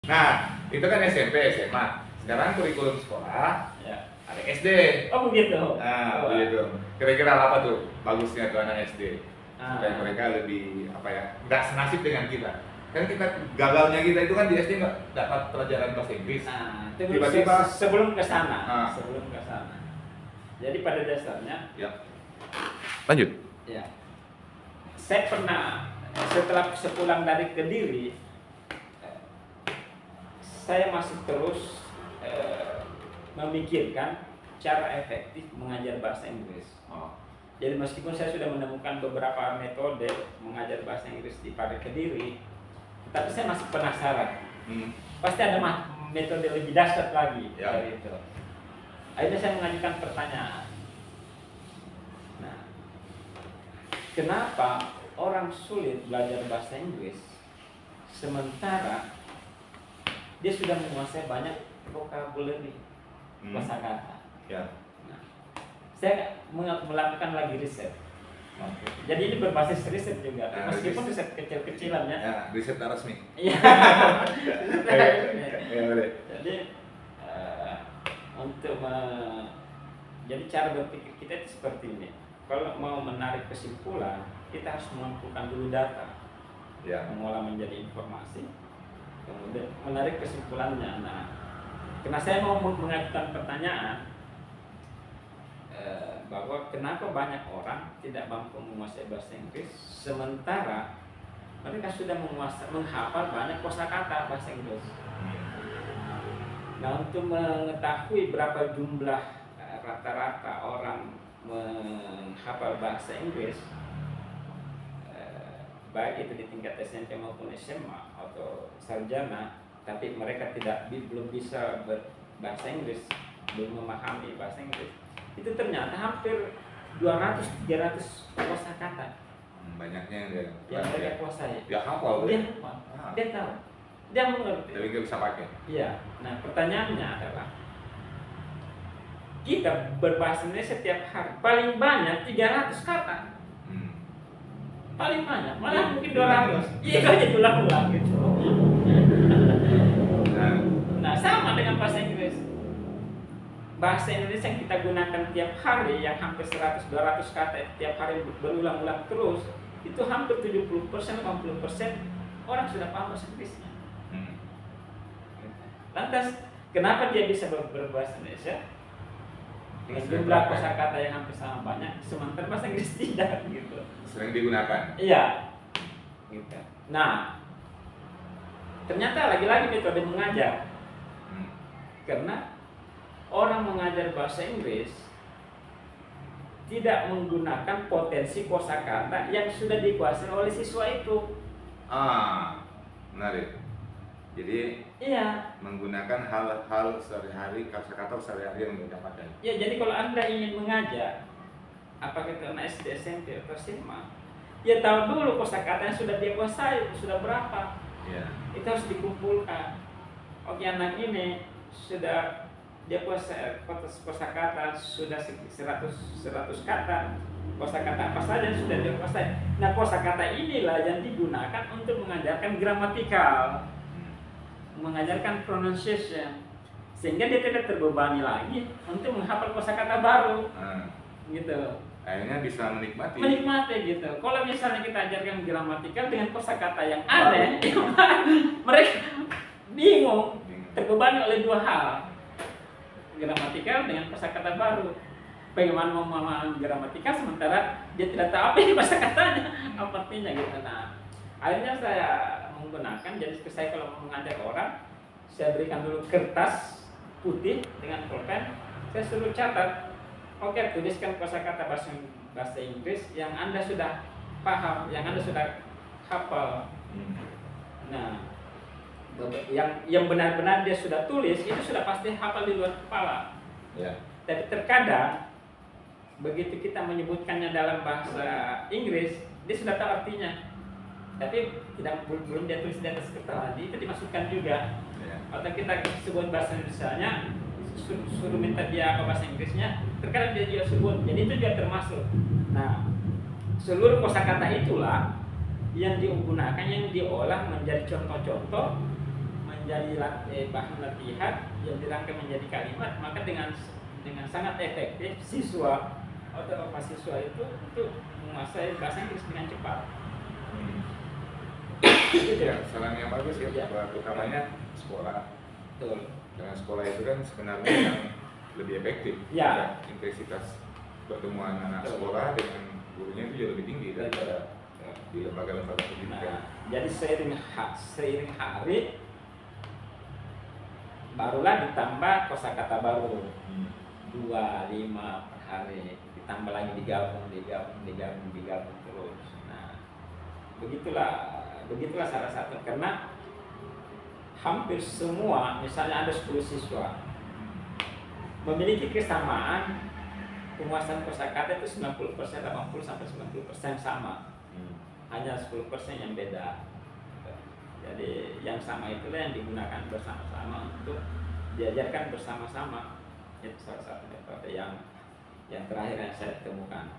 Nah, itu kan SMP, SMA. Sekarang kurikulum sekolah, Ya. ada SD. Oh begitu. Nah, begitu. Kira-kira apa tuh bagusnya tuh anak SD? Supaya Ah. mereka lebih apa ya, nggak senasib dengan kita. Kan kita gagalnya kita itu kan di SD nggak dapat pelajaran bahasa Inggris. Nah, Tiba-tiba sebelum ke sana, Ah. sebelum ke sana. Jadi pada dasarnya, ya. Lanjut. ya, saya pernah setelah sepulang dari Kediri, saya masih terus memikirkan cara efektif mengajar bahasa Inggris. Oh. Jadi meskipun saya sudah menemukan beberapa metode mengajar bahasa Inggris di pada Kediri, tapi saya masih penasaran. Pasti ada metode lebih dahsyat lagi dari itu. Akhirnya saya mengajukan pertanyaan. Nah, kenapa orang sulit belajar bahasa Inggris sementara dia sudah menguasai banyak vocabulary, kosakata? Ya. Nah, saya melakukan lagi riset. Oke. Jadi ini berbasis riset juga, Nah, meskipun riset kecil-kecilan ya. Ya, riset resmi. Iya. Ya, boleh. Jadi jadi cara berpikir kita itu seperti ini. Kalau mau menarik kesimpulan, kita harus mengumpulkan dulu data, Ya. mengolah menjadi informasi, kemudian menarik kesimpulannya. Nah, karena saya mau mengajukan pertanyaan bahwa kenapa banyak orang tidak mampu menguasai bahasa Inggris sementara mereka sudah menghafal banyak kosakata bahasa Inggris. Nah, untuk mengetahui berapa jumlah rata-rata orang menghafal bahasa Inggris, baik itu di tingkat SMP maupun SMA atau sarjana, tapi mereka belum bisa berbahasa Inggris, belum memahami bahasa Inggris, itu ternyata hampir 200-300 kosakata. Banyaknya yang mereka kuasai. Dia hafal. Dia hafal. Dia tahu. Dia mengerti. Tapi nggak bisa pakai. Iya. Nah, pertanyaannya adalah kita berbahasa Indonesia setiap hari paling banyak 300 kata. Paling banyak, malah mungkin 200. Iya, itu aja ulang-ulang gitu. Nah, sama dengan bahasa Inggris. Bahasa Indonesia yang kita gunakan tiap hari yang hampir 100-200 kata tiap hari berulang-ulang terus, itu hampir 70%-80% orang sudah paham bahasa Inggrisnya. Lantas, kenapa dia bisa berbahasa Indonesia dengan jumlah kosakata yang hampir sama banyak, sementara bahasa Inggris tidak gitu. Sering digunakan. Iya. Gitu. Nah, ternyata lagi-lagi metode mengajar. Karena orang mengajar bahasa Inggris tidak menggunakan potensi kosakata yang sudah dikuasai oleh siswa itu. Menarik. Jadi menggunakan hal-hal sehari-hari, kata-kata sehari-hari yang mereka pakai. Ya, jadi kalau Anda ingin mengajar, apakah itu anak SD, SMP atau SMA, ya tahu dulu kosakata yang sudah dia kuasai sudah berapa. Ya. Itu harus dikumpulkan. Oke, anak ini sudah dia kuasai kosakata sudah 100 kata. Kosakata apa saja yang sudah dia kuasai. Nah, kosakata inilah yang digunakan untuk mengajarkan gramatikal, mengajarkan pronunciation, sehingga dia tidak terbebani lagi untuk menghafal kosakata baru. Gitu. Akhirnya bisa menikmati gitu. Kalau misalnya kita ajarkan gramatikal dengan kosakata yang aneh, mereka bingung, terbebani oleh dua hal, gramatikal dengan kosakata baru. Bagaimana memahami gramatikal sementara dia tidak tahu apa ini kosakatanya, apa artinya gitu. Nah, akhirnya saya menggunakan, jadi saya kalau mengajar orang, saya berikan dulu kertas putih dengan pulpen, saya suruh catat. Oke, tuliskan kosakata bahasa Inggris yang Anda sudah paham, yang Anda sudah hafal. Nah, yang benar-benar dia sudah tulis itu sudah pasti hafal di luar kepala. Ya. Tapi terkadang begitu kita menyebutkannya dalam bahasa Inggris, dia sudah tahu artinya, tapi belum dia tulis di atas kertas, itu dimasukkan juga. Ya. Atau kita sebut bahasa Indonesianya, suruh minta dia apa bahasa Inggrisnya, terkadang dia juga sebut, jadi itu juga termasuk. Nah, seluruh kosakata itulah yang digunakan, yang diolah menjadi contoh-contoh, menjadi bahan latihan yang dirangkai menjadi kalimat, maka dengan sangat efektif siswa atau mahasiswa itu untuk menguasai bahasa Inggris dengan cepat. Ya, saran yang bagus ya, Ya. buat utamanya sekolah. Betul. Karena sekolah itu kan sebenarnya yang lebih efektif. Ya. Intensitas pertemuan anak Betul. sekolah dengan gurunya itu jauh lebih tinggi daripada di lembaga-lembaga pendidikan. Nah, jadi seiring hari barulah ditambah kosakata baru 2-5 per hari, ditambah lagi digabung terus. Nah, begitulah salah satu, karena hampir semua, misalnya ada 10 siswa memiliki kesamaan penguasaan kosakata itu 90%, 80-90% sama. Hanya 10% yang beda. Jadi yang sama itulah yang digunakan bersama-sama untuk diajarkan bersama-sama. Itu salah satu metode yang terakhir yang saya temukan.